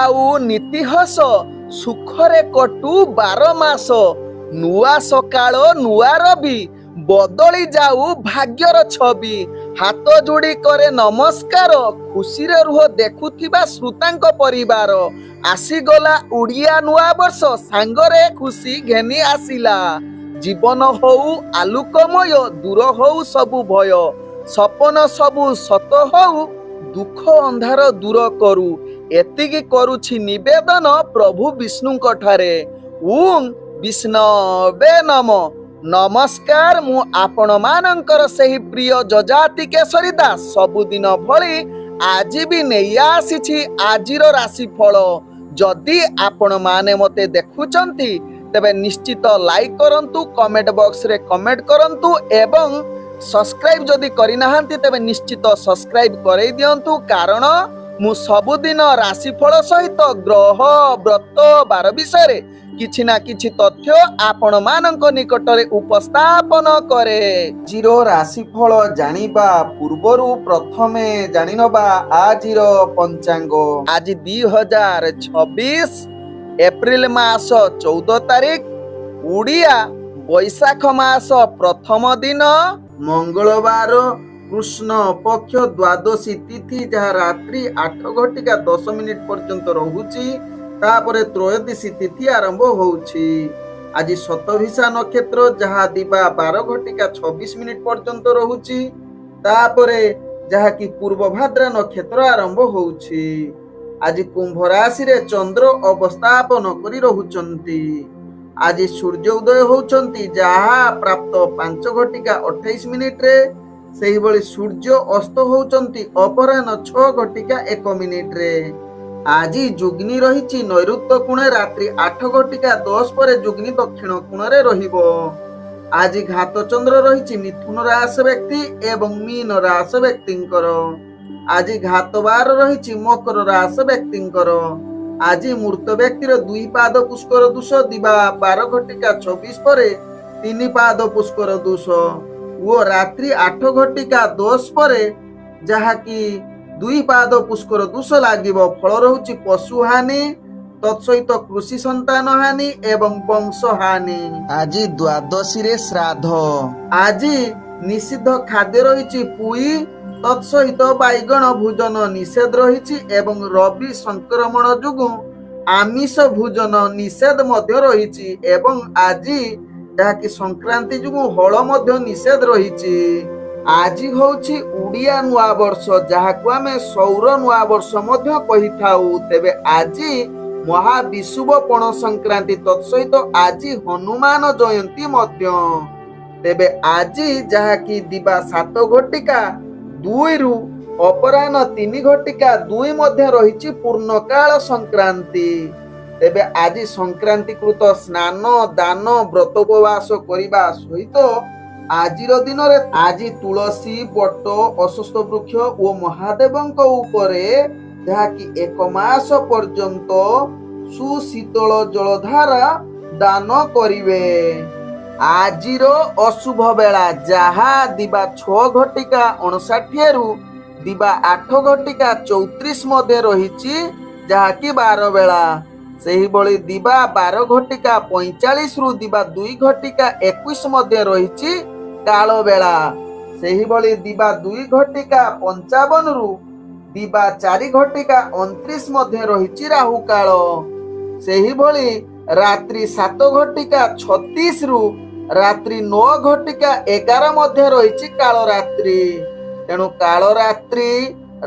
ଯାଉ ନୀତି ହସ ସୁଖରେ କଟୁ 12 ମାସ। ନୂଆ ସକାଳ ନୂଆ ରବି ବଦଳି ଯାଉ ଭାଗ୍ୟର ଛବି। ହାତ ଯୋଡ଼ି କରେ ନମସ୍କାର ଖୁସିରେ ରୁହ ଦେଖୁଥିବା ଶ୍ରୋତାଙ୍କ ପରିବାର। ଆସିଗଲା ଓଡ଼ିଆ ନୂଆ ବର୍ଷ ସାଙ୍ଗରେ ଖୁସି ଘେନି ଆସିଲା। ଜୀବନ ହଉ ଆଲୋକମୟ ଦୂର ହଉ ସବୁ ଭୟ। ସପନ ସବୁ ସତ ହଉ ଦୁଃଖ ଅନ୍ଧାର ଦୂର କରୁ। ଏତିକି କରୁଛି ନିବେଦନ ପ୍ରଭୁ ବିଷ୍ଣୁଙ୍କ ଠାରେ। ଓଁ ବିଷ୍ଣବେ ନମ। ନମସ୍କାର, ମୁଁ ଆପଣମାନଙ୍କର ସେହି ପ୍ରିୟ ଯଯାତି କେଶରୀ ଦାସ ସବୁଦିନ ଭଳି ଆଜି ବି ନେଇ ଆସିଛି ଆଜିର ରାଶିଫଳ। ଯଦି ଆପଣମାନେ ମୋତେ ଦେଖୁଛନ୍ତି ତେବେ ନିଶ୍ଚିତ ଲାଇକ୍ କରନ୍ତୁ, କମେଣ୍ଟ ବକ୍ସରେ କମେଣ୍ଟ କରନ୍ତୁ ଏବଂ ସବସ୍କ୍ରାଇବ୍ ଯଦି କରିନାହାନ୍ତି ତେବେ ନିଶ୍ଚିତ ସବସ୍କ୍ରାଇବ୍ କରେଇ ଦିଅନ୍ତୁ। କାରଣ ମୁଁ ସବୁଦିନ ରାଶିଫଳ ସହିତ ଗ୍ରହ ବ୍ରତ ବାର ବିଷୟରେ କିଛି ନା କିଛି ତଥ୍ୟ ଆପଣମାନଙ୍କ ନିକଟରେ ଉପସ୍ଥାପନ କରେ। ଆଜିର ରାଶିଫଳ ଜାଣିବା ପୂର୍ବରୁ ପ୍ରଥମେ ଜାଣିନେବା ଆଜିର ପଞ୍ଚାଙ୍ଗ। ଆଜି 2026 ଏପ୍ରିଲ ମାସ 14 ତାରିଖ, ଓଡ଼ିଆ ବୈଶାଖ ମାସ ପ୍ରଥମ ଦିନ, ମଙ୍ଗଳବାର, କୃଷ୍ଣ ପକ୍ଷ ଦ୍ୱାଦଶୀ ତିଥି ଯାହା ରାତ୍ରି 8:10 ପର୍ଯ୍ୟନ୍ତ ରହୁଛି। ତାପରେ ତ୍ରୟୋଦଶୀ ତିଥି ଆରମ୍ଭ ହଉଛି। ଆଜି ଶତଭିଷା ନକ୍ଷତ୍ର ଯାହା ଦିବା 12:26 ପର୍ଯ୍ୟନ୍ତ ରହୁଛି। ତାପରେ ଯାହାକି ପୂର୍ବଭାଦ୍ରା ନକ୍ଷତ୍ର ଆରମ୍ଭ ହଉଛି। ଆଜି କୁମ୍ଭ ରାଶିରେ ଚନ୍ଦ୍ର ଅବସ୍ଥାପନ କରି ରହୁଛନ୍ତି। ଆଜି ସୂର୍ଯ୍ୟ ଉଦୟ ହଉଛନ୍ତି ଯାହା ପ୍ରାପ୍ତ 5:28 ସେହିଭଳି ସୂର୍ଯ୍ୟ ଅସ୍ତ ହଉଛନ୍ତି ଅପରାହ୍ନ 6:01। ଆଜି ଯୁଗ୍ନି ରହିଛି ନୈಋତ୍ୟ କୋଣରେ ରାତ୍ରି 8:10 ପରେ ଯୁଗ୍ନି ଦକ୍ଷିଣ କୋଣରେ ରହିବ। ଆଜି ଘାତ ଚନ୍ଦ୍ର ରହିଛି ମିଥୁନ ରାଶି ବ୍ୟକ୍ତି ଏବଂ ମୀନ ରାଶି ବ୍ୟକ୍ତିଙ୍କର। ଆଜି ଘାତ ବାର ରହିଛି ମକର ରାଶି ବ୍ୟକ୍ତିଙ୍କର। ଆଜି ମୃତ ବ୍ୟକ୍ତିର 2 ପାଦ ପୁଷ୍କର ଦୋଷ ଦିବା 12:24 ପରେ 3 ପାଦ ପୁଷ୍କର ଦୋଷ ଓ ରାତ୍ରି 8:10 ପରେ ଯାହାକି 2 ପାଦ ପୁଷ୍କର ଦୋଷ ଲାଗିବ। ଫଳ ରହୁଛି ପଶୁ ହାନି, ତତ୍ସହିତ କୃଷି ସନ୍ତାନ ହାନି ଏବଂ ବଂଶ ହାନି। ଆଜି ଦ୍ୱାଦଶୀରେ ଶ୍ରାଦ୍ଧ। ଆଜି ନିଷିଦ୍ଧ ଖାଦ୍ୟ ରହିଛି ପୁଇ, ତତ୍ସହିତ ବାଇଗଣ ଭୋଜନ ନିଷେଧ ରହିଛି ଏବଂ ରବି ସଂକ୍ରମଣ ଯୋଗୁଁ ଆମିଷ ଭୋଜନ ନିଷେଧ ମଧ୍ୟ ରହିଛି ଏବଂ ଆଜି ଯାହାକି ସଂକ୍ରାନ୍ତି ଯୋଗୁଁ ହଳ ମଧ୍ୟ ନିଷେଧ ରହିଛି। ଆଜି ହଉଛି ଓଡ଼ିଆ ନୂଆ ବର୍ଷ ଯାହାକୁ ଆମେ ସୌର ନୂଆ ବର୍ଷ ମଧ୍ୟ କହିଥାଉ। ତେବେ ଆଜି ମହାବିଷୁବ ପଣ ସଂକ୍ରାନ୍ତି, ତତ୍ସହିତ ଆଜି ହନୁମାନ ଜୟନ୍ତୀ ମଧ୍ୟ। ତେବେ ଆଜି ଯାହାକି ଦିବା 7:02 ଅପରାହ୍ନ 3:02 ମଧ୍ୟ ରହିଛି ପୂର୍ଣ୍ଣକାଳ ସଂକ୍ରାନ୍ତି। ତେବେ ଆଜି ସଂକ୍ରାନ୍ତିକୃତ ସ୍ନାନ ଦାନ ବ୍ରତ ଉପବାସ କରିବା ସହିତ ଆଜିର ଦିନରେ ଆଜି ତୁଳସୀ ବଟ, ଅଶ୍ୱତ୍ଥ ବୃକ୍ଷ ଓ ମହାଦେବଙ୍କ ଉପରେ ଯାହାକି 1 ମାସ ପର୍ଯ୍ୟନ୍ତ ସୁଶୀତଳ ଜଳଧାରା ଦାନ କରିବେ। ଆଜିର ଅଶୁଭ ବେଳା ଯାହା ଦିବା 6:59 ଦିବା 8:34 ମଧ୍ୟ ରହିଛି ଯାହାକି 12 ବେଳା। ସେହିଭଳି ଦିବା 12:45 ଦିବା 2:21 ମଧ୍ୟ ରହିଛି କାଳ ବେଳା। ସେହିଭଳି ଦିବା 2:55 ଦିବା 4:29 ମଧ୍ୟ ରହିଛି ରାହୁ କାଳ। ସେହିଭଳି ରାତ୍ରି 7:36 ରାତ୍ରି 9:11 ମଧ୍ୟ ରହିଛି କାଳ ରାତ୍ରି। ତେଣୁ କାଳ ରାତ୍ରି,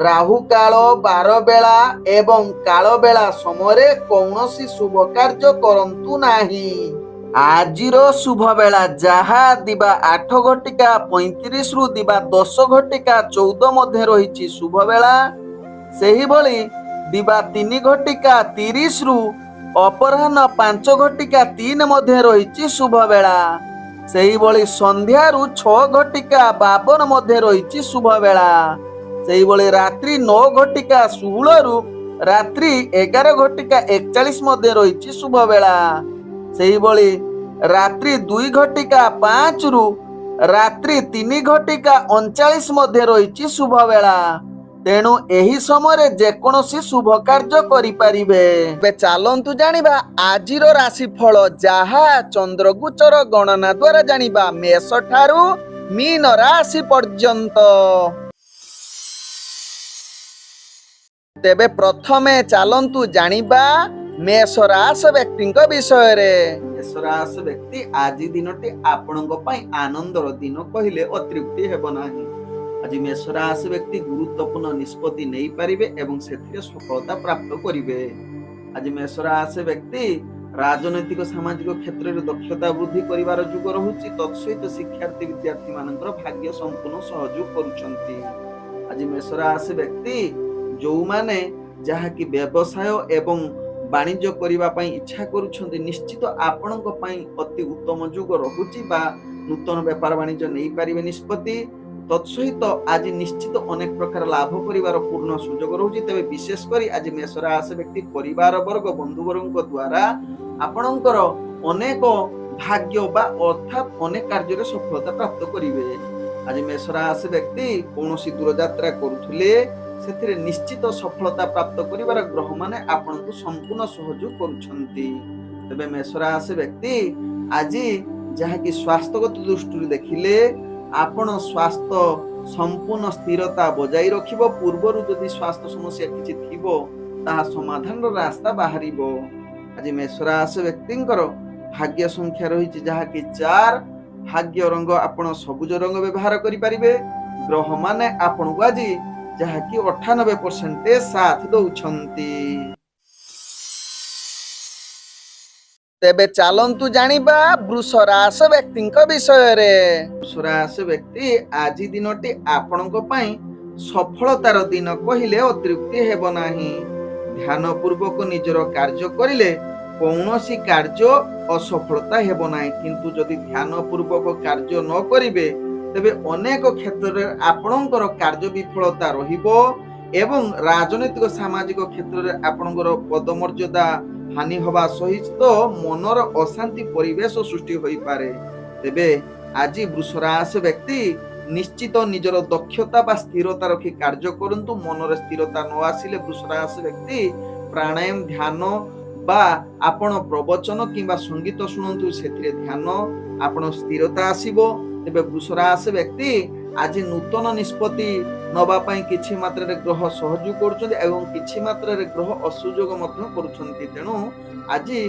ରାହୁ କାଳ, 12 ବେଳା ଏବଂ କାଳ ବେଳା ସମୟରେ କୌଣସି ଶୁଭ କାର୍ଯ୍ୟ କରନ୍ତୁ ନାହିଁ। ଆଜିର ଶୁଭ ବେଳା ଯାହା ଦିବା 8:35 ଦିବା 10:14 ମଧ୍ୟ ରହିଛି ଶୁଭ ବେଳା। ସେହିଭଳି ଦିବା 3:30 ଅପରାହ୍ନ 5:03 ମଧ୍ୟ ରହିଛି ଶୁଭ ବେଳା। ସେହିଭଳି ସନ୍ଧ୍ୟାରୁ 6:52 ମଧ୍ୟ ରହିଛି ଶୁଭ ବେଳା। ସେହିଭଳି ରାତ୍ରି 9:16 ରାତ୍ରି 11:41 ମଧ୍ୟ ରହିଛି ଶୁଭ ବେଳା। ସେହିଭଳି ରାତ୍ରି 2:05 ରାତ୍ରି 3:39 ମଧ୍ୟ ରହିଛି ଶୁଭ ବେଳା। ତେଣୁ ଏହି ସମୟରେ ଯେକୌଣସି ଶୁଭ କାର୍ଯ୍ୟ କରିପାରିବେ। ଏବେ ଚାଲନ୍ତୁ ଜାଣିବା ଆଜିର ରାଶିଫଳ, ଯାହା ଚନ୍ଦ୍ରଗୋଚର ଗଣନା ଦ୍ୱାରା ଜାଣିବା ମେଷ ଠାରୁ ମୀନ ରାଶି ପର୍ଯ୍ୟନ୍ତ। ତେବେ ପ୍ରଥମେ ଚାଲନ୍ତୁ ଜାଣିବା ମେଷ ରାଶି ବ୍ୟକ୍ତିଙ୍କ ବିଷୟରେ। ମେଷ ରାଶି ବ୍ୟକ୍ତି, ଆଜି ଦିନଟି ଆପଣଙ୍କ ପାଇଁ ଆନନ୍ଦର ଦିନ କହିଲେ ଅତ୍ୟୁକ୍ତି ହେବ ନାହିଁ। ଆଜି ମେଷ ରାଶି ବ୍ୟକ୍ତି ଗୁରୁତ୍ୱପୂର୍ଣ୍ଣ ନିଷ୍ପତ୍ତି ନେଇପାରିବେ ଏବଂ ସେଥିରେ ସଫଳତା ପ୍ରାପ୍ତ କରିବେ। ଆଜି ମେଷ ରାଶି ବ୍ୟକ୍ତି ରାଜନୈତିକ ସାମାଜିକ କ୍ଷେତ୍ରରେ ଦକ୍ଷତା ବୃଦ୍ଧି କରିବାର ଯୁଗ ରହୁଛି। ତତ୍ସହିତ ଶିକ୍ଷାର୍ଥୀ ବିଦ୍ୟାର୍ଥୀ ମାନଙ୍କର ଭାଗ୍ୟ ସମ୍ପୂର୍ଣ୍ଣ ସହଯୋଗ କରୁଛନ୍ତି। ଆଜି ମେଷ ରାଶି ବ୍ୟକ୍ତି ଯେଉଁମାନେ ଯାହାକି ବ୍ୟବସାୟ ଏବଂ ବାଣିଜ୍ୟ କରିବା ପାଇଁ ଇଚ୍ଛା କରୁଛନ୍ତି, ନିଶ୍ଚିତ ଆପଣଙ୍କ ପାଇଁ ଅତି ଉତ୍ତମ ଯୁଗ ରହୁଛି ବା ନୂତନ ବେପାର ବାଣିଜ୍ୟ ନେଇପାରିବେ ନିଷ୍ପତ୍ତି। ତତ୍ସହିତ ଆଜି ନିଶ୍ଚିତ ଅନେକ ପ୍ରକାର ଲାଭ କରିବାର ପୂର୍ଣ୍ଣ ସୁଯୋଗ ରହୁଛି। ତେବେ ବିଶେଷ କରି ଆଜି ମେଷ ରାଶି ବ୍ୟକ୍ତି ପରିବାର ବର୍ଗ ବନ୍ଧୁବର୍ଗଙ୍କ ଦ୍ୱାରା ଆପଣଙ୍କର ଅନେକ ଭାଗ୍ୟ ବା ଅର୍ଥାତ୍ ଅନେକ କାର୍ଯ୍ୟରେ ସଫଳତା ପ୍ରାପ୍ତ କରିବେ। ଆଜି ମେଷ ରାଶି ବ୍ୟକ୍ତି କୌଣସି ଦୂରଯାତ୍ରା କରୁଥିଲେ ସେଥିରେ ନିଶ୍ଚିତ ସଫଳତା ପ୍ରାପ୍ତ କରିବାର ଗ୍ରହମାନେ ଆପଣଙ୍କୁ ସମ୍ପୂର୍ଣ୍ଣ ସହଯୋଗ କରୁଛନ୍ତି। ତେବେ ମେଷ ରାଶି ବ୍ୟକ୍ତି ଆଜି ଯାହାକି ସ୍ୱାସ୍ଥ୍ୟଗତ ଦୃଷ୍ଟିରୁ ଦେଖିଲେ ଆପଣ ସ୍ୱାସ୍ଥ୍ୟ ସମ୍ପୂର୍ଣ୍ଣ ସ୍ଥିରତା ବଜାଇ ରଖିବ। ପୂର୍ବରୁ ଯଦି ସ୍ୱାସ୍ଥ୍ୟ ସମସ୍ୟା କିଛି ଥିବ ତାହା ସମାଧାନର ରାସ୍ତା ବାହାରିବ। ଆଜି ମେଷ ରାଶି ବ୍ୟକ୍ତିଙ୍କର ଭାଗ୍ୟ ସଂଖ୍ୟା ରହିଛି ଯାହାକି 4। ଭାଗ୍ୟ ରଙ୍ଗ ଆପଣ ସବୁଜ ରଙ୍ଗ ବ୍ୟବହାର କରିପାରିବେ। ଗ୍ରହମାନେ ଆପଣଙ୍କୁ ଆଜି ଯାହାକି 98% ସାଥ ଦଉଛନ୍ତି। ତେବେ ଚାଲନ୍ତୁ ଜାଣିବା ବୃଷ ରାଶି ବ୍ୟକ୍ତିଙ୍କ ବିଷୟରେ। ବୃଷ ରାଶି ବ୍ୟକ୍ତି, ଆଜି ଦିନଟି ଆପଣଙ୍କ ପାଇଁ ସଫଳତାର ଦିନ କହିଲେ ଅତ୍ୟୁକ୍ତି ହେବ ନାହିଁ। ଧ୍ୟାନ ପୂର୍ବକ ନିଜର କାର୍ଯ୍ୟ କରିଲେ କୌଣସି କାର୍ଯ୍ୟ ଅସଫଳତା ହେବ ନାହିଁ, କିନ୍ତୁ ଯଦି ଧ୍ୟାନ ପୂର୍ବକ କାର୍ଯ୍ୟ ନ କରିବେ ତେବେ ଅନେକ କ୍ଷେତ୍ରରେ ଆପଣଙ୍କର କାର୍ଯ୍ୟ ବିଫଳତା ରହିବ ଏବଂ ରାଜନୈତିକ ସାମାଜିକ କ୍ଷେତ୍ରରେ ଆପଣଙ୍କର ପଦମର୍ଯ୍ୟାଦା ହାନି ହେବା ସହିତ ମନର ଅଶାନ୍ତି ପରିବେଶ ସୃଷ୍ଟି ହୋଇପାରେ। ତେବେ ଆଜି ବୃଷ ରାଶି ବ୍ୟକ୍ତି ନିଶ୍ଚିତ ନିଜର ଦକ୍ଷତା ବା ସ୍ଥିରତା ରଖି କାର୍ଯ୍ୟ କରନ୍ତୁ। ମନରେ ସ୍ଥିରତା ନ ଆସିଲେ ବୃଷ ରାଶି ବ୍ୟକ୍ତି ପ୍ରାଣାୟାମ, ଧ୍ୟାନ ବା ଆପଣ ପ୍ରବଚନ କିମ୍ବା ସଙ୍ଗୀତ ଶୁଣନ୍ତୁ, ସେଥିରେ ଧ୍ୟାନ ଆପଣ ସ୍ଥିରତା ଆସିବ। ତେବେ ବୃଷ ରାଶି ବ୍ୟକ୍ତି ଆଜି ନୂତନ ନିଷ୍ପତ୍ତି ନବା ପାଇଁ କିଛି ମାତ୍ରାରେ ଗ୍ରହ ସହଯୋଗ କରୁଛନ୍ତି ଏବଂ କିଛି ମାତ୍ରାରେ ଗ୍ରହ ଅସହଯୋଗ ମଧ୍ୟ କରୁଛନ୍ତି। ତେଣୁ ଆଜି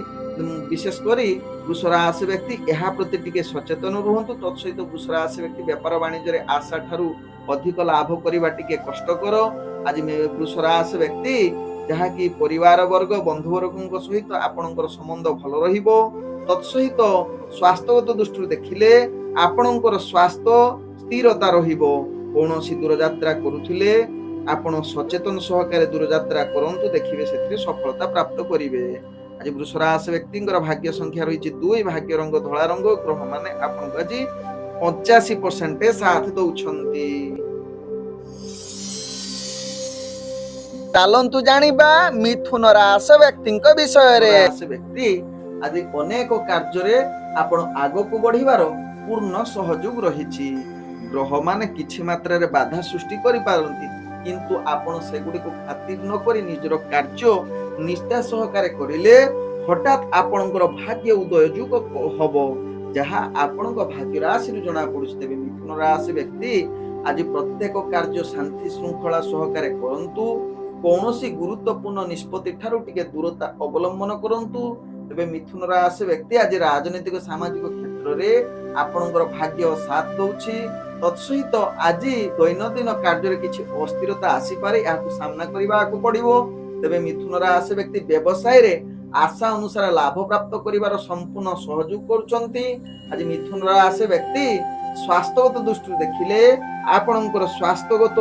ବିଶେଷ କରି ବୃଷ ରାଶି ବ୍ୟକ୍ତି ଏହା ପ୍ରତି ଟିକେ ସଚେତନ ରୁହନ୍ତୁ। ତତ୍ସହିତ ବୃଷ ରାଶି ବ୍ୟକ୍ତି ବେପାର ବାଣିଜ୍ୟରେ ଆଶା ଠାରୁ ଅଧିକ ଲାଭ କରିବା ଟିକେ କଷ୍ଟକର। ଆଜି ବୃଷ ରାଶି ବ୍ୟକ୍ତି ଯାହାକି ପରିବାର ବର୍ଗ ବନ୍ଧୁବର୍ଗଙ୍କ ସହିତ ଆପଣଙ୍କର ସମ୍ବନ୍ଧ ଭଲ ରହିବ। ତତ୍ସହିତ ସ୍ୱାସ୍ଥ୍ୟଗତ ଦୃଷ୍ଟିରୁ ଦେଖିଲେ ଆପଣଙ୍କର ସ୍ୱାସ୍ଥ୍ୟ ସ୍ଥିରତା ରହିବ। କୌଣସି ଦୂରଯାତ୍ରା କରୁଥିଲେ ଆପଣ ସଚେତନ ସହକାରେ ଦୂରଯାତ୍ରା କରନ୍ତୁ, ଦେଖିବେ ସେଥିରେ ସଫଳତା ପ୍ରାପ୍ତ କରିବେ। ଆଜି ବୃଷ ରାଶି ବ୍ୟକ୍ତିଙ୍କର ଭାଗ୍ୟ ସଂଖ୍ୟା ରହିଛି 2। ଭାଗ୍ୟ ରଙ୍ଗ ଧଳା ରଙ୍ଗ। ଗ୍ରହମାନେ ଆପଣଙ୍କୁ ଆଜି 85% ସାଥ ଦଉଛନ୍ତି। ଚାଲନ୍ତୁ ଜାଣିବା ମିଥୁନ ରାଶି ବ୍ୟକ୍ତିଙ୍କ ବିଷୟରେ। ରାଶି ବ୍ୟକ୍ତି ଆଜି ଅନେକ କାର୍ଯ୍ୟରେ ଆପଣ ଆଗକୁ ବଢିବାର ପୂର୍ଣ୍ଣ ସହଯୋଗ ରହିଛି। ଗ୍ରହମାନେ କିଛି ମାତ୍ରାରେ ବାଧା ସୃଷ୍ଟି କରିପାରନ୍ତି, କିନ୍ତୁ ଆପଣ ସେଗୁଡ଼ିକୁ ଖାତିର ନ କରି ନିଜର କାର୍ଯ୍ୟ ନିଷ୍ଠା ସହକାରେ କରିଲେ ହଠାତ୍ ଆପଣଙ୍କର ଭାଗ୍ୟ ଉଦୟ ଯୁଗ ହବ, ଯାହା ଆପଣଙ୍କ ଭାଗ୍ୟ ରାଶିରୁ ଜଣା ପଡୁଛି। ତେବେ ମିଥୁନ ରାଶି ବ୍ୟକ୍ତି ଆଜି ପ୍ରତ୍ୟେକ କାର୍ଯ୍ୟ ଶାନ୍ତି ଶୃଙ୍ଖଳା ସହକାରେ କରନ୍ତୁ। କୌଣସି ଗୁରୁତ୍ୱପୂର୍ଣ୍ଣ ନିଷ୍ପତ୍ତି ଠାରୁ ଟିକେ ଦୂରତା ଅବଲମ୍ବନ କରନ୍ତୁ। ତେବେ ମିଥୁନ ରାଶି ବ୍ୟକ୍ତି ଆଜି ରାଜନୈତିକ ସାମାଜିକ କ୍ଷେତ୍ରରେ ଆପଣଙ୍କର ଭାଗ୍ୟ ସାଥ ଦଉଛି। ତତ୍ସହିତ ଆଜି ଦୈନନ୍ଦିନ କାର୍ଯ୍ୟରେ କିଛି ଅସ୍ଥିରତା ଆସିପାରେ, ଏହାକୁ ସାମ୍ନା କରିବାକୁ ପଡିବ। ତେବେ ମିଥୁନ ରାଶି ବ୍ୟକ୍ତି ବ୍ୟବସାୟରେ ଆଶା ଅନୁସାରେ ଲାଭ ପ୍ରାପ୍ତ କରିବାର ସମ୍ପୂର୍ଣ୍ଣ ସହଯୋଗ କରୁଛନ୍ତି। ଆଜି ମିଥୁନ ରାଶି ବ୍ୟକ୍ତି ସ୍ୱାସ୍ଥ୍ୟଗତ ଦୃଷ୍ଟିରୁ ଦେଖିଲେ ଆପଣଙ୍କର ସ୍ୱାସ୍ଥ୍ୟଗତ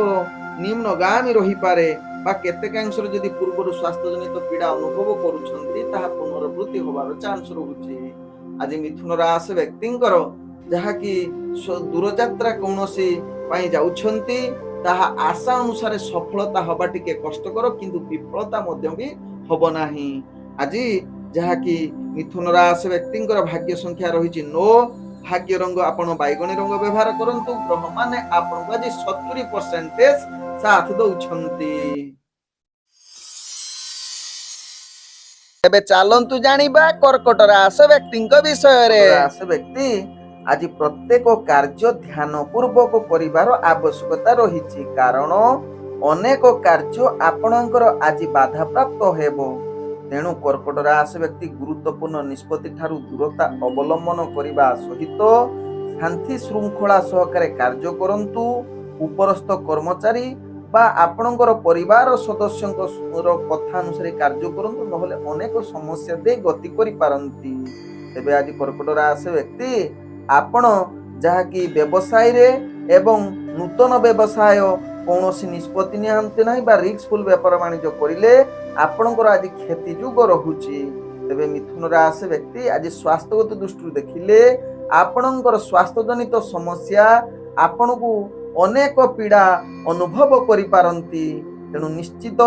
ନିମ୍ନଗାମୀ ରହିପାରେ ବା କେତେକାଂଶରେ ଯଦି ପୂର୍ବରୁ ସ୍ୱାସ୍ଥ୍ୟଜନିତ ପୀଡା ଅନୁଭବ କରୁଛନ୍ତି ତାହା ପୁନରାବୃତ୍ତି ହେବାର ଚାନ୍ସ ରହୁଛି। ଆଜି ମିଥୁନ ରାଶି ବ୍ୟକ୍ତିଙ୍କର ଯାହାକି ଦୂରଯାତ୍ରା କୌଣସି ପାଇଁ ଯାଉଛନ୍ତି ତାହା ଆଶା ଅନୁସାରେ ସଫଳତା ହବା ଟିକେ କଷ୍ଟକର, କିନ୍ତୁ ବିଫଳତା ମଧ୍ୟ ବି ହବ ନାହିଁ। ଆଜି ଯାହାକି ମିଥୁନ ରାଶି ବ୍ୟକ୍ତିଙ୍କର ଭାଗ୍ୟ ସଂଖ୍ୟା ରହିଛି 9। भाग्य रंग आपण बैगणी रंग व्यवहार करंतु ग्रह माने आपनको आज 70% साथ दउछंती। एबे चालंतु जानिबा कर्कट राशि व्यक्तिଙ୍କ विषୟରେ। राशि व्यक्ति आज प्रत्येक कार्य ध्यान पूर्वक करिवार आवश्यकता रहिछि कारण अनेक कार्य आपणकर आज बाधा प्राप्त हेबो। तेणु कर्कट राशि व्यक्ति गुरुत्वपूर्ण निष्पत्ति ठारू दूरता अवलंबन करिबा सहित शांति श्रृंखला सहकारे कार्य करंतु। उपरस्थ कर्मचारी बा आपणकर परिवार सदस्यଙ୍କ कथा अनुसार कार्य करंतु नहले अनेक समस्या दे गति करि पारंती। तेबे आज कर्कट राशि व्यक्ति आपण जहा कि व्यवसाय रे एवं नूतन व्यवसाय कौनसी निष्पत्ति नियंते नाही बा रिस्कफुल व्यापार वाणिज्य करिले आपणकर आज क्षति जुग रहुची। तेबे मिथुन राशि व्यक्ति आज स्वास्थ्यगत दृष्टि देखिले आपणकर स्वास्थ्य जनित समस्या आपणकू अनेक पीड़ा अनुभव करि पारंती। तेणु निश्चित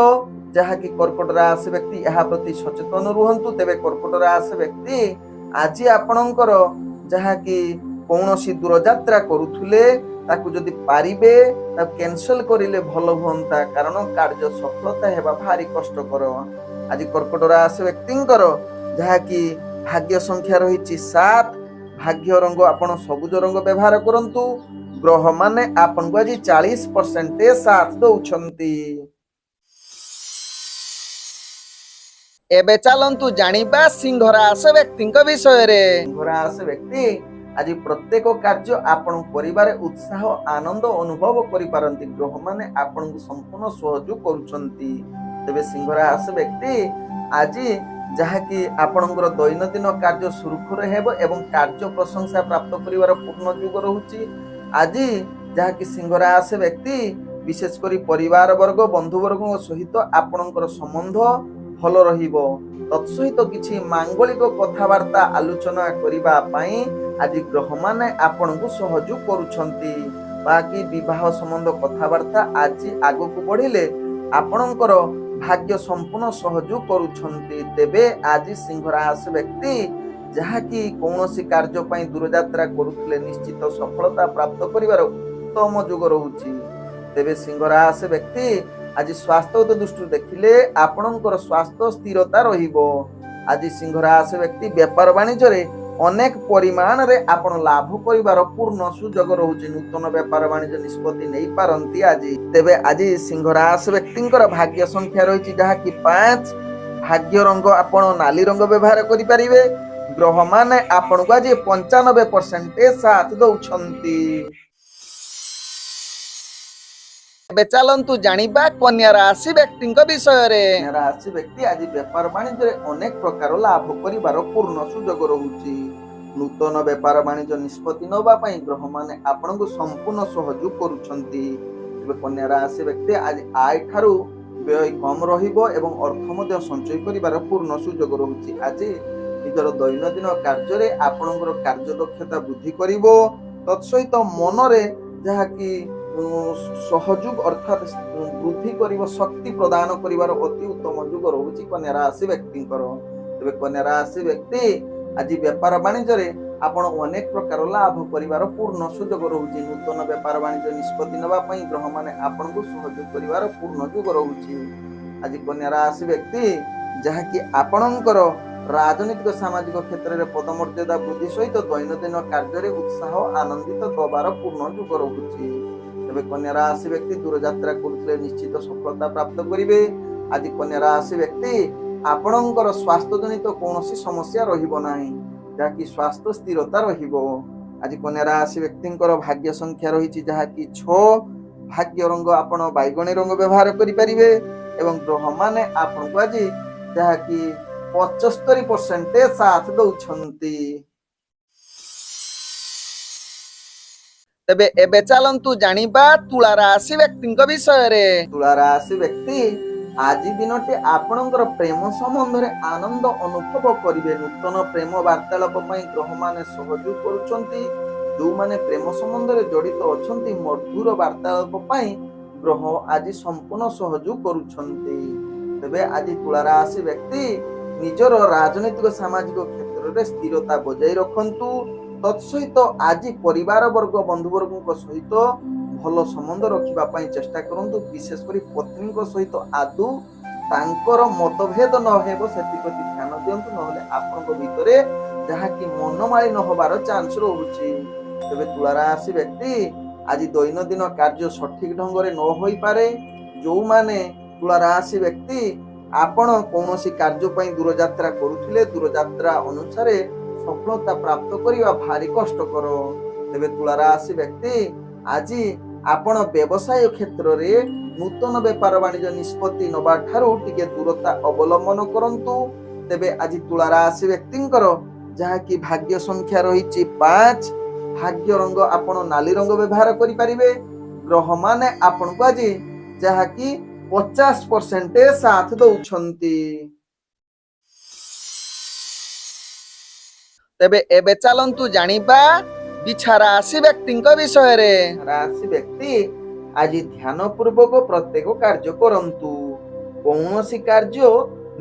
जहाँकि कर्कट राशि व्यक्ति यह प्रति सचेतन रुहंतु। तेबे कर्कट राशि व्यक्ति आज आपणकर जहाँकि कौनसी दूर यात्रा करुथुले ताकू जदि पारिबे ताकू कैंसल करिले भल हुंता कारण कार्य सफलता हेबा भारी कष्टकर। आज कर्कट राशि व्यक्तिंकर जहाँकि भाग्य संख्या रही 7 भाग्य रंग आपण सबुज रंग व्यवहार करंतु। ग्रह माने आपन को आज 40% साथ दउछंती। एबे चलंतु जानिबा सिंह राशि व्यक्तिଙ୍କ विषୟରେ। सिंह राशि व्यक्ति आज प्रत्येक कार्य आपण परिवार उत्साह आनंद अनुभव करि पारंती। ग्रह माने आपण को संपूर्ण सहयोग करूछंती। तबे सिंह राशि व्यक्ति आज जहाँकि आपणकर दैनंदिन कार्य सुरखुर हेबो एवं कार्य प्रशंसा प्राप्त करिवार पूर्ण युग रहुची। आज जहाँकि सिंह राशि व्यक्ति विशेष करी परिवार वर्ग बंधु वर्ग सहित आपणकर संबंध भल रहिबो। तत्सहित किछि मांगलिक कथावार्ता आलोचना करिबा पई आज ग्रह माने आपणकू सहयोग करूछंती। बाकी विवाह संबंध कथावार्ता आज आगकू बढ़िले आपणकर भाग्य संपूर्ण सहयोग करूछंती। तेबे आज सिंह राशि व्यक्ति जहाँकि कौनसी कार्य पई दूर यात्रा करुथले निश्चित सफलता प्राप्त करिवार उत्तम युग रहुची। तेबे सिंह राशि व्यक्ति आज स्वास्थ्यगत दृष्टि देखिले आपणकर स्वास्थ्य स्थिरता रहिबो। आज सिंह राशि व्यक्ति व्यापार वाणिज्य रे अनेक परिमाण रे आपण लाभ करिवार पूर्ण सुयोग रहुची। नूतन व्यापार वाणिज्य निष्पत्ति नै पारंती आज। तेबे आज सिंह राशि व्यक्तिंकर भाग्य संख्या रहिची जहा कि 5 भाग्य रंग आपण नाली रंग व्यवहार करि परिबे। ग्रह माने आपण को आज 95% साथ दउछंती। एबे चलंतु जानिबा कन्या राशि व्यक्तिଙ୍କ विषୟରେ। कन्या राशि व्यक्ति आज व्यापार वाणिज्य अनेक प्रकार लाभ करिवार पूर्ण सुयोग रहुची। नूतन व्यापार वाणिज्य निष्पत्ति नबा पई ग्रह माने आपण को संपूर्ण सहयोग करूछंती। एबे कन्या राशि व्यक्ति आज आय ठारू व्यय कम रहिबो एवं अर्थ मध्ये संचय करिवार पूर्ण सुयोग रहुची। आज निजर दैनंदिन कार्य रे आपणकर कार्य दक्षता वृद्धि करिवो। तत्सहित मन रे जहा कि सहयोग अर्थात वृद्धि करिवो शक्ति प्रदान करिवार अति उत्तम युग रहुची कन्या राशि व्यक्तिंकर। तबे कन्या राशि व्यक्ति आज व्यापार वाणिज्य रे आपण अनेक प्रकार लाभ करिवार पूर्ण सुयोग रहुची। नूतन व्यापार वाणिज्य निष्पत्ति नबा पई ग्रह माने आपण को सहयोग करिवार पूर्ण युग रहुची। आज कन्या राशि व्यक्ति जहा कि आपणकर राजनीतिक सामाजिक क्षेत्र में पदमर्यादा वृद्धि सहित दैनंदिन कार्य उत्साह आनंदित दबार पूर्ण युग रहुची। तबे कन्या राशि व्यक्ति दूर यात्रा करुथले निश्चित सफलता प्राप्त करिवे। आज कन्या राशि व्यक्ति आपणकर स्वास्थ्य जनित कौनसी समस्या रहिबो नाही जाकि स्वास्थ्य स्थिरता रहिबो। आज कन्या राशि व्यक्तिंकर भाग्य संख्या रहिछि जहा कि 6 भाग्य रंग आपण बैगणी रंग व्यवहार करि परिबे एवं ग्रह माने आपण को आज जहा कि 75% साथ दउछंती। तेबे एबे चलंतु जानिबा तुला राशि व्यक्तिଙ୍କ विषୟରେ। तुला राशि व्यक्ति आज दिनटे आपणकर प्रेम संबंध रे आनंद अनुभव करिवे। नूतन प्रेम वार्तालाप पई ग्रह माने सहयोग करूछंती। जो माने प्रेम संबंध रे जड़ित अछंती मधुर वार्तालाप पई ग्रह आज संपूर्ण सहयोग करूछंती। तेबे आज तुला राशि व्यक्ति निजर राजनीतिक सामाजिक क्षेत्र रे स्थिरता बजाय रखंतु। ତତ୍ସହିତ ଆଜି ପରିବାର ବର୍ଗ ବନ୍ଧୁ ବର୍ଗଙ୍କ ସହିତ ଭଲ ସମ୍ବନ୍ଧ ରଖିବା ପାଇଁ ଚେଷ୍ଟା କରନ୍ତୁ। ବିଶେଷ କରି ପତ୍ନୀଙ୍କ ସହିତ ଆଦୌ ତାଙ୍କର ମତଭେଦ ନ ହେବ ସେଥିପ୍ରତି ଧ୍ୟାନ ଦିଅନ୍ତୁ, ନହେଲେ ଆପଣଙ୍କ ଭିତରେ ଯାହାକି ମନମାଳିନ ହବାର ଚାନ୍ସ ରହୁଛି। ତେବେ ତୁଳା ରାଶି ବ୍ୟକ୍ତି ଆଜି ଦୈନନ୍ଦିନ କାର୍ଯ୍ୟ ସଠିକ ଢଙ୍ଗରେ ନ ହୋଇପାରେ। ଯୋଉମାନେ ତୁଳା ରାଶି ବ୍ୟକ୍ତି ଆପଣ କୌଣସି କାର୍ଯ୍ୟ ପାଇଁ ଦୂରଯାତ୍ରା କରୁଥିଲେ, ଦୂରଯାତ୍ରା ଅନୁସାରେ ସଫଳତା ପ୍ରାପ୍ତ କରିବା ଭାରି କଷ୍ଟକର। ତେବେ ତୁଳା ରାଶି ବ୍ୟକ୍ତି ଆଜି ଆପଣ ବ୍ୟବସାୟ କ୍ଷେତ୍ରରେ ନୂତନ ବେପାର ବାଣିଜ୍ୟ ନିଷ୍ପତ୍ତି ନେବା ଠାରୁ ଟିକେ ଦୂରତା ଅବଲମ୍ବନ କରନ୍ତୁ। ତେବେ ଆଜି ତୁଳା ରାଶି ବ୍ୟକ୍ତିଙ୍କର ଯାହାକି ଭାଗ୍ୟ ସଂଖ୍ୟା ରହିଛି 5, ଭାଗ୍ୟ ରଙ୍ଗ ଆପଣ ନାଲି ରଙ୍ଗ ବ୍ୟବହାର କରିପାରିବେ। ଗ୍ରହ ମାନେ ଆପଣଙ୍କୁ ଆଜି ଯାହାକି 50% ସାଥ ଦଉଛନ୍ତି। ତେବେ ଏବେ ଚାଲନ୍ତୁ ଜାଣିବା ବିଛା ରାଶି ବ୍ୟକ୍ତିଙ୍କ ବିଷୟରେ। ରାଶି ବ୍ୟକ୍ତି ଆଜି ଧ୍ୟାନ ପୂର୍ବକ ପ୍ରତ୍ୟେକ କାର୍ଯ୍ୟ କରନ୍ତୁ। କୌଣସି କାର୍ଯ୍ୟ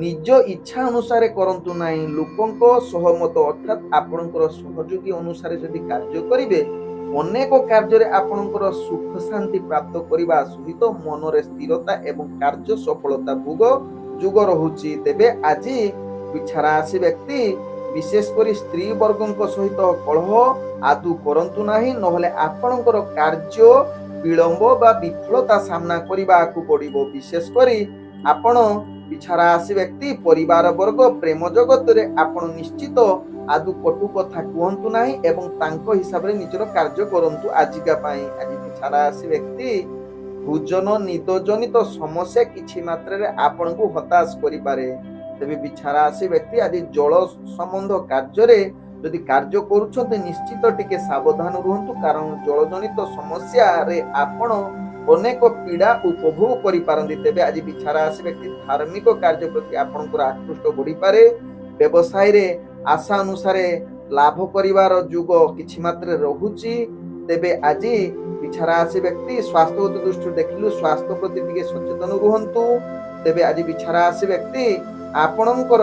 ନିଜ ଇଚ୍ଛା ଅନୁସାରେ କରନ୍ତୁ ନାହିଁ। ଲୋକଙ୍କ ସହମତ ଅର୍ଥାତ୍ ଆପଣଙ୍କର ସହଯୋଗୀ ଅନୁସାରେ ଯଦି କାର୍ଯ୍ୟ କରିବେ, ଅନେକ କାର୍ଯ୍ୟରେ ଆପଣଙ୍କର ସୁଖ ଶାନ୍ତି ପ୍ରାପ୍ତ କରିବା ସହିତ ମନରେ ସ୍ଥିରତା ଏବଂ କାର୍ଯ୍ୟ ସଫଳତା ଯୋଗ ରହୁଛି। ତେବେ ଆଜି ବିଛା ରାଶି ବ୍ୟକ୍ତି ବିଶେଷ କରି ସ୍ତ୍ରୀ ବର୍ଗଙ୍କ ସହିତ କଳହ ଆଦୌ କରନ୍ତୁ ନାହିଁ, ନହେଲେ ଆପଣଙ୍କର କାର୍ଯ୍ୟ ବିଳମ୍ବ ବା ବିଫଳତା ସାମ୍ନା କରିବାକୁ ପଡ଼ିବ। ବିଶେଷ କରି ଆପଣ ବିଛା ରାଶି ବ୍ୟକ୍ତି ପରିବାର ବର୍ଗ ପ୍ରେମ ଜଗତରେ ଆପଣ ନିଶ୍ଚିତ ଆଦୌ କଟୁ କଥା କୁହନ୍ତୁ ନାହିଁ ଏବଂ ତାଙ୍କ ହିସାବରେ ନିଜର କାର୍ଯ୍ୟ କରନ୍ତୁ। ଆଜିକା ପାଇଁ ଆଜି ବିଛା ରାଶି ବ୍ୟକ୍ତି ଭୋଜନ ନିଦ ଜନିତ ସମସ୍ୟା କିଛି ମାତ୍ରାରେ ଆପଣଙ୍କୁ ହତାଶ କରିପାରେ। ତେବେ ବିଛା ରାଶି ବ୍ୟକ୍ତି ଆଜି ଜଳ ସମ୍ବନ୍ଧ କାର୍ଯ୍ୟରେ ଯଦି କାର୍ଯ୍ୟ କରୁଛନ୍ତି ନିଶ୍ଚିତ ଟିକେ ସାବଧାନ ରୁହନ୍ତୁ, କାରଣ ଜଳ ଜନିତ ସମସ୍ୟାରେ ଆପଣ ଅନେକ ପୀଡ଼ା ଉପଭୋଗ କରିପାରନ୍ତି। ତେବେ ଆଜି ବିଛା ରାଶି ବ୍ୟକ୍ତି ଧାର୍ମିକ କାର୍ଯ୍ୟ ପ୍ରତି ଆପଣଙ୍କର ଆକୃଷ୍ଟ ବଢିପାରେ। ବ୍ୟବସାୟରେ ଆଶା ଅନୁସାରେ ଲାଭ କରିବାର ଯୋଗ କିଛି ମାତ୍ରାରେ ରହୁଛି। ତେବେ ଆଜି ବିଛା ରାଶି ବ୍ୟକ୍ତି ସ୍ୱାସ୍ଥ୍ୟଗତ ଦୃଷ୍ଟିରୁ ଦେଖିଲୁ ସ୍ୱାସ୍ଥ୍ୟ ପ୍ରତି ଟିକେ ସଚେତନ ରୁହନ୍ତୁ। ତେବେ ଆଜି ବିଛା ରାଶି ବ୍ୟକ୍ତି ଆପଣଙ୍କର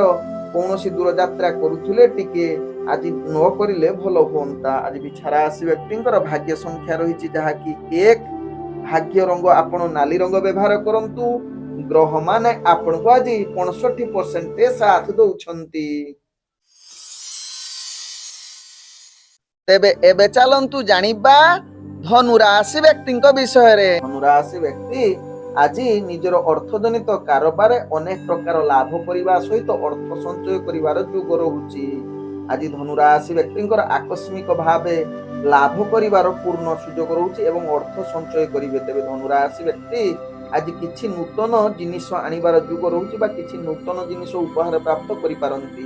କୌଣସି ଦୂରଯାତ୍ରା କରୁଥିଲେ ଟିକେ ଆଜି ନ କରିଲେ ଭଲ ହୁଅନ୍ତା। ଆଜି ବିଛା ରାଶି ବ୍ୟକ୍ତିଙ୍କର ଭାଗ୍ୟ ସଂଖ୍ୟା ରହିଛି ଯାହାକି 1, ଭାଗ୍ୟ ରଙ୍ଗ ଆପଣ ନାଲି ରଙ୍ଗ ବ୍ୟବହାର କରନ୍ତୁ। ଗ୍ରହ ମାନେ ଆପଣଙ୍କୁ ଆଜି 65% ସାଥ ଦଉଛନ୍ତି। ତେବେ ଏବେ ଚାଲନ୍ତୁ ଜାଣିବା ଧନୁ ରାଶି ବ୍ୟକ୍ତିଙ୍କ ବିଷୟରେ। ଧନୁ ରାଶି ବ୍ୟକ୍ତି ଆଜି ନିଜର ଅର୍ଥଜନିତ କାରବାରରେ ଅନେକ ପ୍ରକାର ଲାଭ କରିବା ସହିତ ଅର୍ଥ ସଞ୍ଚୟ କରିବାର ଯୋଗ ରହୁଛି। ଆଜି ଧନୁ ରାଶି ବ୍ୟକ୍ତିଙ୍କର ଆକସ୍ମିକ ଭାବେ ଲାଭ କରିବାର ପୂର୍ଣ୍ଣ ସୁଯୋଗ ରହୁଛି ଏବଂ ଅର୍ଥ ସଞ୍ଚୟ କରିବେ। ତେବେ ଧନୁ ରାଶି ବ୍ୟକ୍ତି ଆଜି କିଛି ନୂତନ ଜିନିଷ ଆଣିବାର ଯୋଗ ରହୁଛି ବା କିଛି ନୂତନ ଜିନିଷ ଉପହାର ପ୍ରାପ୍ତ କରିପାରନ୍ତି।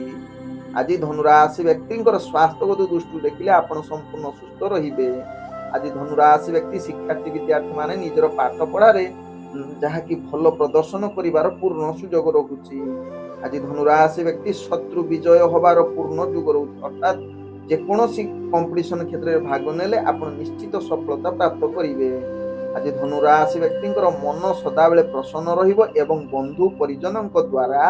ଆଜି ଧନୁ ରାଶି ବ୍ୟକ୍ତିଙ୍କର ସ୍ୱାସ୍ଥ୍ୟଗତ ଦୃଷ୍ଟିରୁ ଦେଖିଲେ ଆପଣ ସମ୍ପୂର୍ଣ୍ଣ ସୁସ୍ଥ ରହିବେ। ଆଜି ଧନୁ ରାଶି ବ୍ୟକ୍ତି ଶିକ୍ଷାର୍ଥୀ ବିଦ୍ୟାର୍ଥୀ ମାନେ ନିଜର ପାଠ ପଢାରେ ଯାହାକି ଭଲ ପ୍ରଦର୍ଶନ କରିବାର ପୂର୍ଣ୍ଣ ସୁଯୋଗ ରହୁଛି। ଆଜି ଧନୁ ରାଶି ବ୍ୟକ୍ତି ଶତ୍ରୁ ବିଜୟ ହବାର ପୂର୍ଣ୍ଣ ଯୋଗ ରହୁଛି, ଅର୍ଥାତ୍ ଯେକୌଣସି କମ୍ପିଟିସନ କ୍ଷେତ୍ରରେ ଭାଗ ନେଲେ ଆପଣ ନିଶ୍ଚିତ ସଫଳତା ପ୍ରାପ୍ତ କରିବେ। ଆଜି ଧନୁ ରାଶି ବ୍ୟକ୍ତିଙ୍କର ମନ ସଦାବେଳେ ପ୍ରସନ୍ନ ରହିବ ଏବଂ ବନ୍ଧୁ ପରିଜନଙ୍କ ଦ୍ୱାରା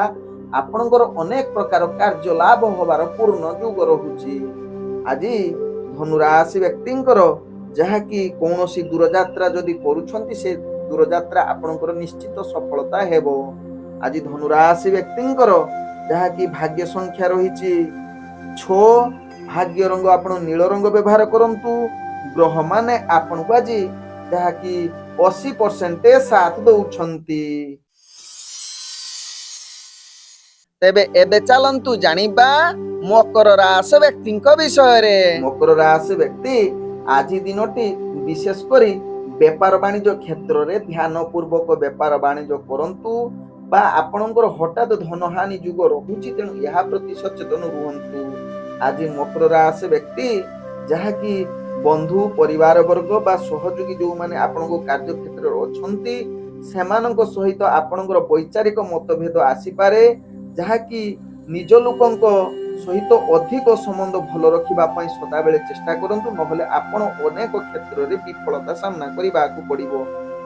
ଆପଣଙ୍କର ଅନେକ ପ୍ରକାର କାର୍ଯ୍ୟ ଲାଭ ହବାର ପୂର୍ଣ୍ଣ ଯୋଗ ରହୁଛି। ଆଜି ଧନୁ ରାଶି ବ୍ୟକ୍ତିଙ୍କର ଯାହାକି କୌଣସି ଦୂରଯାତ୍ରା ଯଦି କରୁଛନ୍ତି ସେ ଦୂରଯାତ୍ରା ଆପଣଙ୍କର ନିଶ୍ଚିତ ସଫଳତା ହେବ। ଆଜି ଧନୁ ରାଶି ବ୍ୟକ୍ତିଙ୍କର ଯାହାକି ଭାଗ୍ୟ ସଂଖ୍ୟା ରହିଛି 6, ଭାଗ୍ୟ ରଙ୍ଗ ଆପଣ ନୀଳ ରଙ୍ଗ ବ୍ୟବହାର କରନ୍ତୁ। ଗ୍ରହ ମାନେ ଆପଣଙ୍କୁ ଆଜି ଯାହାକି 80% ସାଥ ଦଉଛନ୍ତି। ତେବେ ଏବେ ଚାଲନ୍ତୁ ଜାଣିବା ମକର ରାଶି ବ୍ୟକ୍ତିଙ୍କ ବିଷୟରେ। ମକର ରାଶି ବ୍ୟକ୍ତି ଆଜି ଦିନଟି ବିଶେଷ କରି ବେପାର ବାଣିଜ୍ୟ କ୍ଷେତ୍ରରେ ଧ୍ୟାନ ପୂର୍ବକ ବେପାର ବାଣିଜ୍ୟ କରନ୍ତୁ ବା ଆପଣଙ୍କର ହଠାତ୍ ଧନହାନି ଯୋଗ ରହୁଛି, ତେଣୁ ଏହା ପ୍ରତି ସଚେତନ ରୁହନ୍ତୁ। ଆଜି ମକର ରାଶି ବ୍ୟକ୍ତି ଯାହାକି ବନ୍ଧୁ ପରିବାର ବର୍ଗ ବା ସହଯୋଗୀ ଯୋଉମାନେ ଆପଣଙ୍କ କାର୍ଯ୍ୟ କ୍ଷେତ୍ରରେ ଅଛନ୍ତି ସେମାନଙ୍କ ସହିତ ଆପଣଙ୍କର ବୈଚାରିକ ମତଭେଦ ଆସିପାରେ, ଯାହାକି ନିଜ ଲୋକଙ୍କ ସହିତ ଅଧିକ ସମ୍ବନ୍ଧ ଭଲ ରଖିବା ପାଇଁ ସଦାବେଳେ ଚେଷ୍ଟା କରନ୍ତୁ, ନହେଲେ ଆପଣ ଅନେକ କ୍ଷେତ୍ରରେ ବିଫଳତା ସାମ୍ନା କରିବାକୁ ପଡ଼ିବ।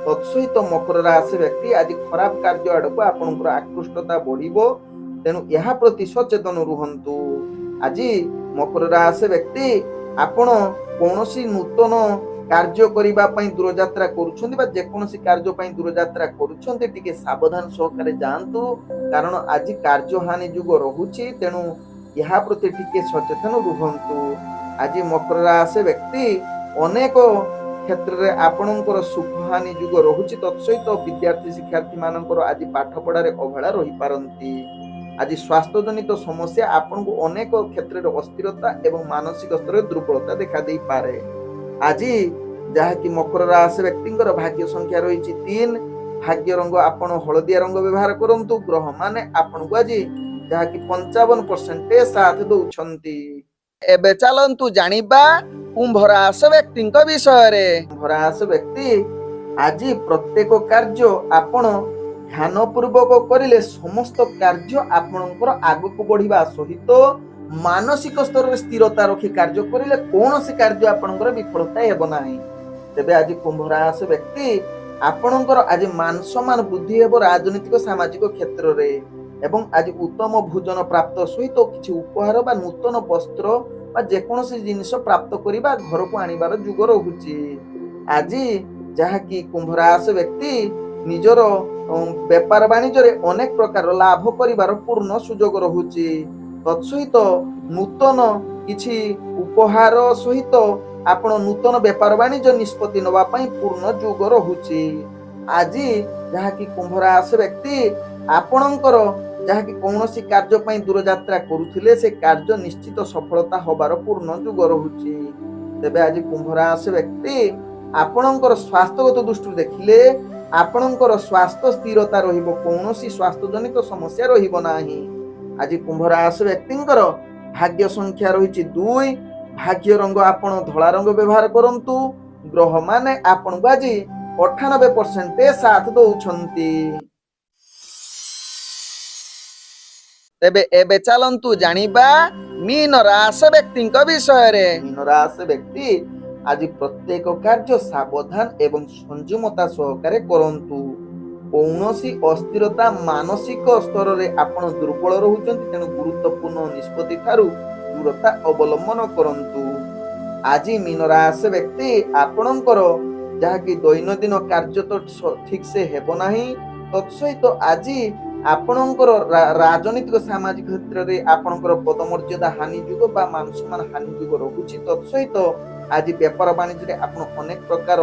ତତ୍ସହିତ ମକର ରାଶି ବ୍ୟକ୍ତି ଆଜି ଖରାପ କାର୍ଯ୍ୟ ଆଡ଼କୁ ଆପଣଙ୍କର ଆକୃଷ୍ଟତା ବଢ଼ିବ, ତେଣୁ ଏହା ପ୍ରତି ସଚେତନ ରୁହନ୍ତୁ। ଆଜି ମକର ରାଶି ବ୍ୟକ୍ତି ଆପଣ କୌଣସି ନୂତନ କାର୍ଯ୍ୟ କରିବା ପାଇଁ ଦୂରଯାତ୍ରା କରୁଛନ୍ତି ବା ଯେକୌଣସି କାର୍ଯ୍ୟ ପାଇଁ ଦୂରଯାତ୍ରା କରୁଛନ୍ତି ଟିକେ ସାବଧାନ ସହକାରେ ଯାଆନ୍ତୁ, କାରଣ ଆଜି କାର୍ଯ୍ୟହାନି ଯୁଗ ରହୁଛି, ତେଣୁ ଏହା ପ୍ରତି ଟିକେ ସଚେତନ ରୁହନ୍ତୁ। ଆଜି ମକର ରାଶି ବ୍ୟକ୍ତି ଅନେକ କ୍ଷେତ୍ରରେ ଆପଣଙ୍କର ସୁଖହାନି ଯୁଗ ରହୁଛି, ତତ୍ସହିତ ବିଦ୍ୟାର୍ଥୀ ଶିକ୍ଷାର୍ଥୀ ମାନଙ୍କର ଆଜି ପାଠ ପଢାରେ ଅବହେଳା ରହିପାରନ୍ତି। ଆଜି ସ୍ୱାସ୍ଥ୍ୟଜନିତ ସମସ୍ୟା ଆପଣଙ୍କୁ ଅନେକ କ୍ଷେତ୍ରରେ ଅସ୍ଥିରତା ଏବଂ ମାନସିକ ସ୍ତରରେ ଦୁର୍ବଳତା ଦେଖା ଦେଇପାରେ। ଆଜି ଯାହାକି ମକର ରାଶି ବ୍ୟକ୍ତିଙ୍କର ଭାଗ୍ୟ ସଂଖ୍ୟା ରହିଛି 3, ଭାଗ୍ୟ ରଙ୍ଗ ଆପଣ ହଳଦିଆ ରଙ୍ଗ ବ୍ୟବହାର କରନ୍ତୁ। ଗ୍ରହ ମାନେ ଆପଣଙ୍କୁ ଆଜି ଯାହାକି 55% ସାଥ ଦଉଛନ୍ତି। ଏବେ ଚାଲନ୍ତୁ ଜାଣିବା କୁମ୍ଭ ରାଶି ବ୍ୟକ୍ତିଙ୍କ ବିଷୟରେ। କୁମ୍ଭ ରାଶି ବ୍ୟକ୍ତି ଆଜି ପ୍ରତ୍ୟେକ କାର୍ଯ୍ୟ ଆପଣ ଧ୍ୟାନ ପୂର୍ବକ କରିଲେ ସମସ୍ତ କାର୍ଯ୍ୟ ଆପଣଙ୍କର ଆଗକୁ ବଢିବା ସହିତ ମାନସିକ ସ୍ତରରେ ସ୍ଥିରତା ରଖି କାର୍ଯ୍ୟ କରିଲେ କୌଣସି କାର୍ଯ୍ୟ ଆପଣଙ୍କର ବିଫଳତା ହେବ ନାହିଁ। ତେବେ ଆଜି କୁମ୍ଭ ରାଶି ବ୍ୟକ୍ତି ଆପଣଙ୍କର ଆଜି ମାନ ସମ୍ମାନ ବୃଦ୍ଧି ହେବ ରାଜନୈତିକ ସାମାଜିକ କ୍ଷେତ୍ରରେ, ଏବଂ ଆଜି ଉତ୍ତମ ଭୋଜନ ପ୍ରାପ୍ତ ସହିତ କିଛି ଉପହାର ବା ନୂତନ ବସ୍ତ୍ର ବା ଯେକୌଣସି ଜିନିଷ ପ୍ରାପ୍ତ କରିବା ଘରକୁ ଆଣିବାର ଯୁଗ ରହୁଛି। ଆଜି ଯାହାକି କୁମ୍ଭ ରାଶି ବ୍ୟକ୍ତି ନିଜର ବେପାର ବାଣିଜ୍ୟରେ ଅନେକ ପ୍ରକାର ଲାଭ କରିବାର ପୂର୍ଣ୍ଣ ସୁଯୋଗ ରହୁଛି। ତତ୍ସହିତ ନୂତନ କିଛି ଉପହାର ସହିତ ଆପଣ ନୂତନ ବେପାର ବାଣିଜ୍ୟ ନିଷ୍ପତ୍ତି ନେବା ପାଇଁ ପୂର୍ଣ୍ଣ ଯୁଗ ରହୁଛି। ଆଜି ଯାହାକି କୁମ୍ଭ ରାଶି ବ୍ୟକ୍ତି ଆପଣଙ୍କର ଯାହାକି କୌଣସି କାର୍ଯ୍ୟ ପାଇଁ ଦୂରଯାତ୍ରା କରୁଥିଲେ ସେ କାର୍ଯ୍ୟ ନିଶ୍ଚିତ ସଫଳତା ହବାର ପୂର୍ଣ୍ଣ ଯୁଗ ରହୁଛି। ତେବେ ଆଜି କୁମ୍ଭ ରାଶି ବ୍ୟକ୍ତି ଆପଣଙ୍କର ସ୍ୱାସ୍ଥ୍ୟଗତ ଦୃଷ୍ଟିରୁ ଦେଖିଲେ ଆପଣଙ୍କର ସ୍ୱାସ୍ଥ୍ୟ ସ୍ଥିରତା ରହିବ, କୌଣସି ସ୍ୱାସ୍ଥ୍ୟଜନିତ ସମସ୍ୟା ରହିବ ନାହିଁ। ଆଜି କୁମ୍ଭ ରାଶି ବ୍ୟକ୍ତିଙ୍କର ଭାଗ୍ୟ ସଂଖ୍ୟା ରହିଛି 2, ଭାଗ୍ୟ ରଙ୍ଗ ଆପଣ ଧଳା ରଙ୍ଗ ବ୍ୟବହାର କରନ୍ତୁ। ଗ୍ରହ ମାନେ ଆପଣଙ୍କୁ ଆଜି 98% ସାଥ ଦଉଛନ୍ତି। ତେବେ ଏବେ ଚାଲନ୍ତୁ ଜାଣିବା ମୀନ ରାଶି ବ୍ୟକ୍ତିଙ୍କ ବିଷୟରେ। ମୀନ ରାଶି ବ୍ୟକ୍ତି ଆଜି ପ୍ରତ୍ୟେକ କାର୍ଯ୍ୟ ସାବଧାନ ଏବଂ ସଂଯମତା ସହକାରେ କରନ୍ତୁ। କୌଣସି ଅସ୍ଥିରତା ମାନସିକ ସ୍ତରରେ ଆପଣ ଦୁର୍ବଳ ରହୁଛନ୍ତି, ତେଣୁ ଗୁରୁତ୍ୱପୂର୍ଣ୍ଣ ନିଷ୍ପତ୍ତି ଠାରୁ ଦୂରତା ଅବଲମ୍ବନ କରନ୍ତୁ। ଆଜି ମୀନ ରାଶି ବ୍ୟକ୍ତି ଆପଣଙ୍କର ଯାହାକି ଦୈନନ୍ଦିନ କାର୍ଯ୍ୟ ତ ଠିକ ସେ ହେବ ନାହିଁ, ତତ୍ସହିତ ଆଜି ଆପଣଙ୍କର ରାଜନୈତିକ ସାମାଜିକ କ୍ଷେତ୍ରରେ ଆପଣଙ୍କର ପଦମର୍ଯ୍ୟାଦା ହାନି ଯୁଗ ବା ମାନ ସମ୍ମାନ ହାନି ଯୁଗ ରହୁଛି। ତତ୍ସହିତ ଆଜି ବେପାର ବାଣିଜ୍ୟରେ ଆପଣ ଅନେକ ପ୍ରକାର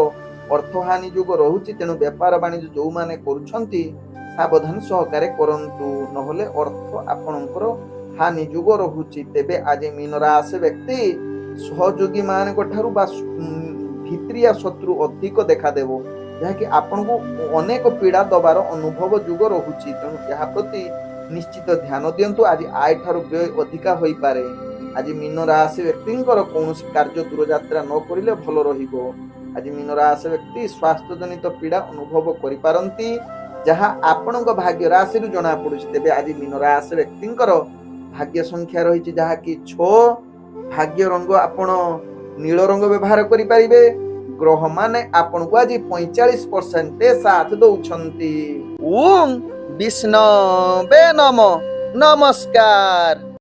ଅର୍ଥହାନି ଯୁଗ ରହୁଛି, ତେଣୁ ବେପାର ବାଣିଜ୍ୟ ଯୋଉମାନେ କରୁଛନ୍ତି ସାବଧାନ ସହକାରେ କରନ୍ତୁ, ନହେଲେ ଅର୍ଥ ଆପଣଙ୍କର ହାନି ଯୁଗ ରହୁଛି। ତେବେ ଆଜି ମୀନ ରାଶି ବ୍ୟକ୍ତି ସହଯୋଗୀ ମାନଙ୍କ ଠାରୁ ବା ଭିତ୍ରିଆ ଶତ୍ରୁ ଅଧିକ ଦେଖାଦେବ, ଯାହାକି ଆପଣଙ୍କୁ ଅନେକ ପୀଡା ଦବାର ଅନୁଭବ ଯୁଗ ରହୁଛି, ତେଣୁ ଏହା ପ୍ରତି ନିଶ୍ଚିତ ଧ୍ୟାନ ଦିଅନ୍ତୁ। ଆଜି ଆୟ ଠାରୁ ବ୍ୟୟ ଅଧିକା ହୋଇପାରେ। ଆଜି ମୀନ ରାଶି ବ୍ୟକ୍ତିଙ୍କର କୌଣସି କାର୍ଯ୍ୟ ଦୂରଯାତ୍ରା ନ କରିଲେ ଭଲ ରହିବ। ଆଜି ମୀନ ରାଶି ବ୍ୟକ୍ତି ସ୍ୱାସ୍ଥ୍ୟ ଜନିତ ପୀଡା ଅନୁଭବ କରିପାରନ୍ତି, ଯାହା ଆପଣଙ୍କ ଭାଗ୍ୟ ରାଶିରୁ ଜଣା ପଡୁଛି। ତେବେ ଆଜି ମୀନ ରାଶି ବ୍ୟକ୍ତିଙ୍କର ଭାଗ୍ୟ ସଂଖ୍ୟା ରହିଛି ଯାହାକି 6, ଭାଗ୍ୟ ରଙ୍ଗ ଆପଣ ନୀଳ ରଙ୍ଗ ବ୍ୟବହାର କରିପାରିବେ। ଗ୍ରହ ମାନେ ଆପଣଙ୍କୁ ଆଜି 45% ସାଥ ଦଉଛନ୍ତି। ଓಂ ବିଷ୍ଣବେ ନମଃ। ନମସ୍କାର।